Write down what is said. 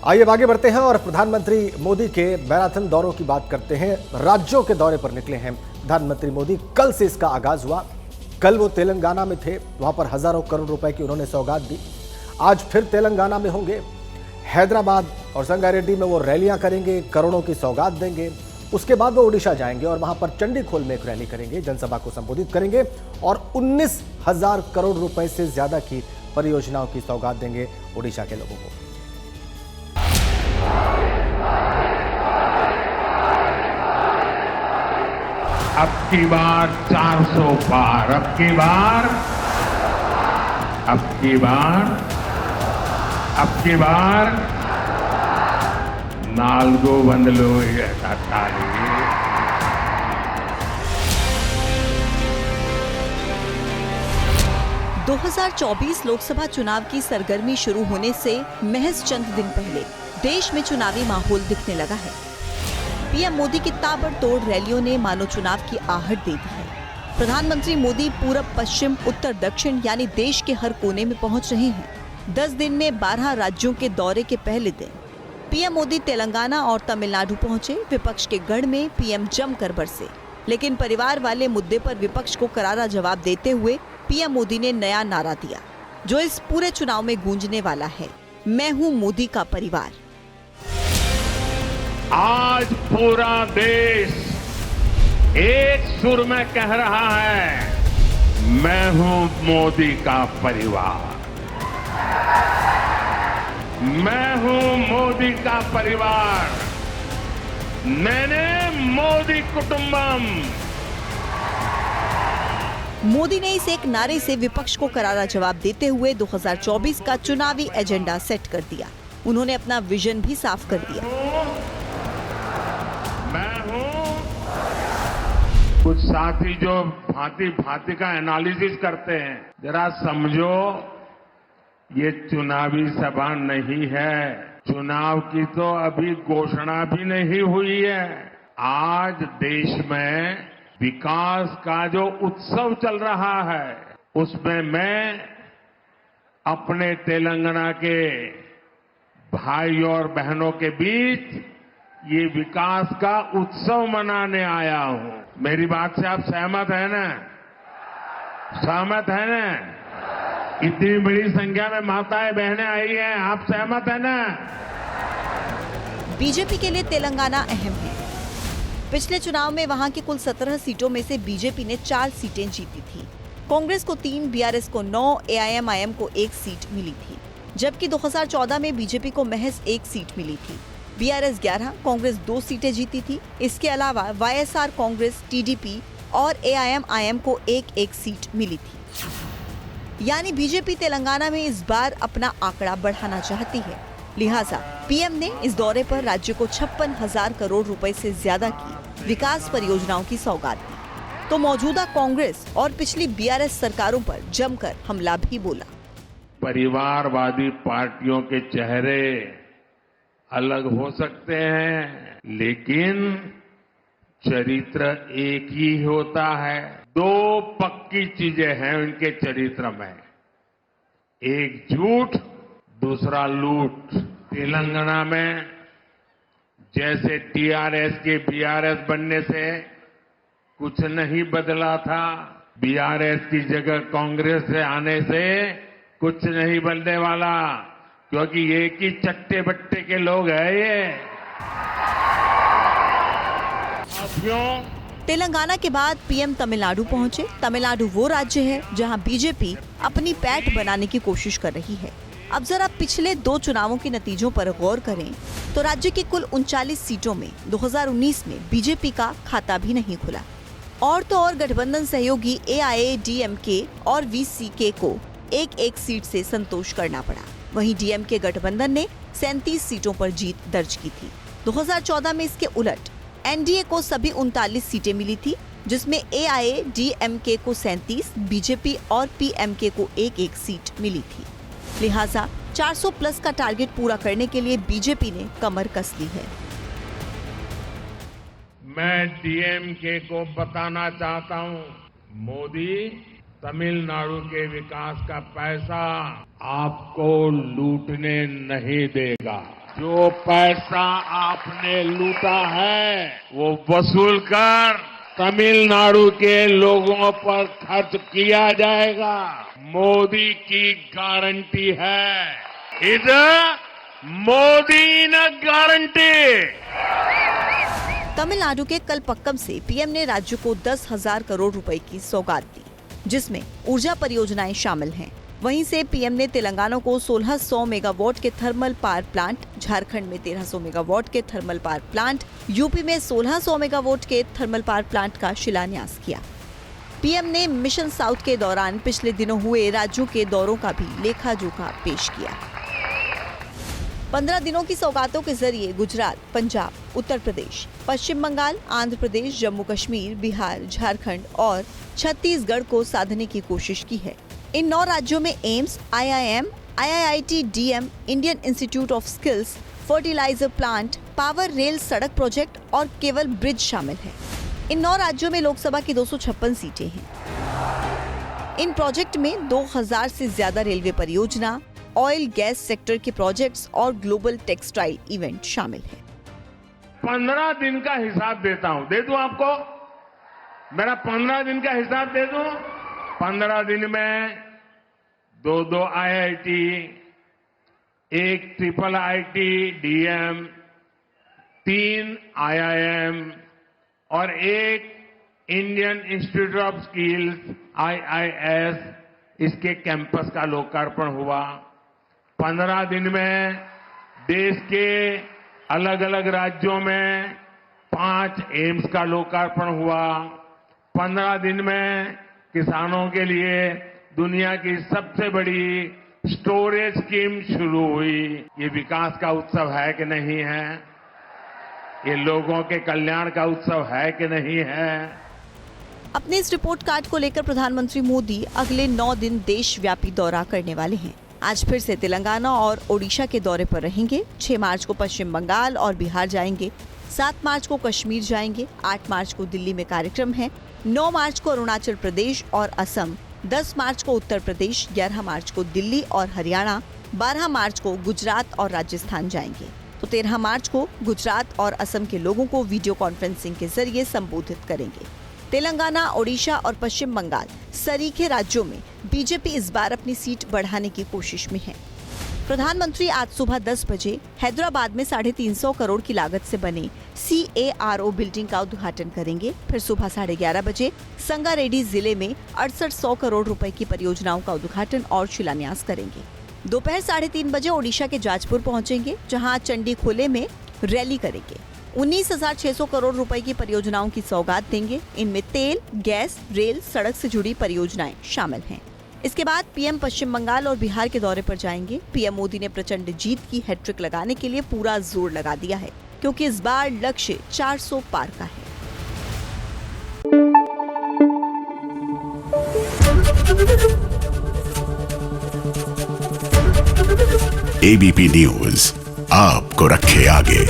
आइए अब आगे बढ़ते हैं और प्रधानमंत्री मोदी के मैराथन दौरों की बात करते हैं। राज्यों के दौरे पर निकले हैं प्रधानमंत्री मोदी। कल से इसका आगाज हुआ। कल वो तेलंगाना में थे, वहां पर हजारों करोड़ रुपए की उन्होंने सौगात दी। आज फिर तेलंगाना में होंगे। हैदराबाद और संगारेड्डी में वो रैलियां करेंगे, करोड़ों की सौगात देंगे। उसके बाद वो ओडिशा जाएंगे और वहां पर चंडीखोल में एक रैली करेंगे, जनसभा को संबोधित करेंगे और 19,000 करोड़ रुपए से ज्यादा की परियोजनाओं की सौगात देंगे ओडिशा के लोगों को। अब की बार 400 पार, अब की बार नालगो बंदलो ताली। 2024 लोकसभा चुनाव की सरगर्मी शुरू होने से महज चंद दिन पहले देश में चुनावी माहौल दिखने लगा है। पीएम मोदी की ताबड़तोड़ रैलियों ने मानो चुनाव की आहट दे दी है। प्रधानमंत्री मोदी पूरब, पश्चिम, उत्तर, दक्षिण यानी देश के हर कोने में पहुंच रहे हैं। 10 दिन में 12 राज्यों के दौरे के पहले दिन पीएम मोदी तेलंगाना और तमिलनाडु पहुंचे। विपक्ष के गढ़ में पीएम जमकर बरसे, लेकिन परिवार वाले मुद्दे पर विपक्ष को करारा जवाब देते हुए पीएम मोदी ने नया नारा दिया, जो इस पूरे चुनाव में गूंजने वाला है। मैं हूं मोदी का परिवार। आज पूरा देश एक सुर में कह रहा है, मैं हूं मोदी का परिवार, मैं हूं मोदी का परिवार, मैंने मोदी कुटुंबम। मोदी ने इस एक नारे से विपक्ष को करारा जवाब देते हुए 2024 का चुनावी एजेंडा सेट कर दिया। उन्होंने अपना विजन भी साफ कर दिया। मैं हूं। कुछ साथी जो भांति भांति का एनालिसिस करते हैं, जरा समझो, ये चुनावी सभा नहीं है। चुनाव की तो अभी घोषणा भी नहीं हुई है। आज देश में विकास का जो उत्सव चल रहा है, उसमें मैं अपने तेलंगाना के भाई और बहनों के बीच ये विकास का उत्सव मनाने आया हूं। मेरी बात से आप सहमत हैं ना? सहमत हैं ना? इतनी बड़ी संख्या में माताएं बहनें आई हैं, आप सहमत हैं ना? बीजेपी के लिए तेलंगाना अहम है। पिछले चुनाव में वहां की कुल 17 सीटों में से बीजेपी ने 4 सीटें जीती थी। कांग्रेस को 3, बीआरएस को 9, एआईएमआईएम को 1 सीट मिली थी, जबकि 2014 में बीजेपी को महज 1 सीट मिली थी। बीआरएस 11, कांग्रेस 2 सीटें जीती थी। इसके अलावा वाईएसआर कांग्रेस, टीडीपी और एआईएमआईएम को 1-1 सीट मिली थी। यानी बीजेपी तेलंगाना में इस बार अपना आंकड़ा बढ़ाना चाहती है। लिहाजा पीएम ने इस दौरे पर राज्य को 56,000 करोड़ रुपए से ज्यादा की विकास परियोजनाओं की सौगात दी, तो मौजूदा कांग्रेस और पिछली बीआरएस सरकारों पर जमकर हमला भी बोला। परिवारवादी पार्टियों के चेहरे अलग हो सकते हैं, लेकिन चरित्र एक ही होता है। 2 पक्की चीजें हैं उनके चरित्र में, एक झूठ, दूसरा लूट। तेलंगाना में जैसे टीआरएस के बीआरएस बनने से कुछ नहीं बदला था, बीआरएस की जगह कांग्रेस से आने से कुछ नहीं बदलने वाला, क्योंकि एक ही चट्टे बट्टे के लोग हैं ये। तेलंगाना के बाद पीएम तमिलनाडु पहुंचे। तमिलनाडु वो राज्य है जहां बीजेपी अपनी पैठ बनाने की कोशिश कर रही है। अब जरा पिछले 2 चुनावों के नतीजों पर गौर करें तो राज्य की कुल 39 सीटों में 2019 में बीजेपी का खाता भी नहीं खुला। और तो और गठबंधन सहयोगी एआईएडीएमके और वीसीके को 1-1 सीट से संतोष करना पड़ा। वहीं डीएमके गठबंधन ने 37 सीटों पर जीत दर्ज की थी। 2014 में इसके उलट एनडीए को सभी 39 सीटें मिली थी, जिसमें एआईएडीएमके को 37, बीजेपी और पीएमके को 1-1 सीट मिली थी। लिहाजा 400 प्लस का टारगेट पूरा करने के लिए बीजेपी ने कमर कस ली है। मैं डीएमके को बताना चाहता हूं, मोदी तमिलनाडु के विकास का पैसा आपको लूटने नहीं देगा। जो पैसा आपने लूटा है वो वसूल कर तमिलनाडु के लोगों पर खर्च किया जाएगा। मोदी की गारंटी है। इधर मोदी ने गारंटी। तमिलनाडु के कलपक्कम से पीएम ने राज्य को 10,000 करोड़ रुपए की सौगात दी, जिसमें ऊर्जा परियोजनाएं शामिल हैं। वहीं से पीएम ने तेलंगाना को 1600 मेगावाट के थर्मल पावर प्लांट, झारखंड में 1300 मेगावाट के थर्मल पावर प्लांट, यूपी में 1600 मेगावाट के थर्मल पावर प्लांट का शिलान्यास किया। पीएम ने मिशन साउथ के दौरान पिछले दिनों हुए राज्यों के दौरों का भी लेखा जोखा पेश किया। 15 दिनों की सौगातों के जरिए गुजरात, पंजाब, उत्तर प्रदेश, पश्चिम बंगाल, आंध्र प्रदेश, जम्मू कश्मीर, बिहार, झारखंड और छत्तीसगढ़ को साधने की कोशिश की है। इन 9 राज्यों में AIIMS, IIM, IIT DM, Indian institute of skills, fertilizer plant, power rail सड़क प्रोजेक्ट और केवल ब्रिज शामिल है। इन 9 राज्यों में लोकसभा की 256 सीटें हैं। इन प्रोजेक्ट में 2000 से ज्यादा रेलवे परियोजना, ऑयल गैस सेक्टर के प्रोजेक्ट्स और ग्लोबल टेक्सटाइल इवेंट शामिल है। 15 दिन का हिसाब देता हूं, दे दूं आपको? मेरा 15 दिन का हिसाब दे दूं? 15 दिन में 2 IIT, 1 IIIT DM, 3 IIM और 1 Indian institute of skills IIS, इसके कैंपस का लोकार्पण हुआ। 15 दिन में देश के अलग अलग राज्यों में 5 एम्स का लोकार्पण हुआ। 15 दिन में किसानों के लिए दुनिया की सबसे बड़ी स्टोरेज स्कीम शुरू हुई। ये विकास का उत्सव है कि नहीं है? ये लोगों के कल्याण का उत्सव है कि नहीं है? अपने इस रिपोर्ट कार्ड को लेकर प्रधानमंत्री मोदी अगले 9 दिन देशव्यापी दौरा करने वाले हैं। आज फिर से तेलंगाना और ओडिशा के दौरे पर रहेंगे। 6 मार्च को पश्चिम बंगाल और बिहार जाएंगे। 7 मार्च को कश्मीर जाएंगे। 8 मार्च को दिल्ली में कार्यक्रम है। 9 मार्च को अरुणाचल प्रदेश और असम, 10 मार्च को उत्तर प्रदेश, 11 मार्च को दिल्ली और हरियाणा, 12 मार्च को गुजरात और राजस्थान जाएंगे। तो 13 मार्च को गुजरात और असम के लोगों को वीडियो कॉन्फ्रेंसिंग के जरिए संबोधित करेंगे। तेलंगाना, ओडिशा और पश्चिम बंगाल सरीखे राज्यों में बीजेपी इस बार अपनी सीट बढ़ाने की कोशिश में है। प्रधानमंत्री आज सुबह 10 बजे हैदराबाद में 350 करोड़ की लागत से बने CARO बिल्डिंग का उद्घाटन करेंगे। फिर सुबह 11:30 बजे संगारेड्डी जिले में 6800 करोड़ रुपए की परियोजनाओं का उद्घाटन और शिलान्यास करेंगे। दोपहर 3:30 बजे ओडिशा के जाजपुर पहुंचेंगे, जहां चंडीखोले में रैली करेंगे। 19,600 करोड़ रुपए की परियोजनाओं की सौगात देंगे। इनमें तेल, गैस, रेल, सड़क से जुड़ी परियोजनाएं शामिल हैं। इसके बाद पीएम पश्चिम बंगाल और बिहार के दौरे पर जाएंगे। पीएम मोदी ने प्रचंड जीत की हैट्रिक लगाने के लिए पूरा जोर लगा दिया है, क्योंकि इस बार लक्ष्य 400 पार का है। ABP न्यूज आपको रखे आगे।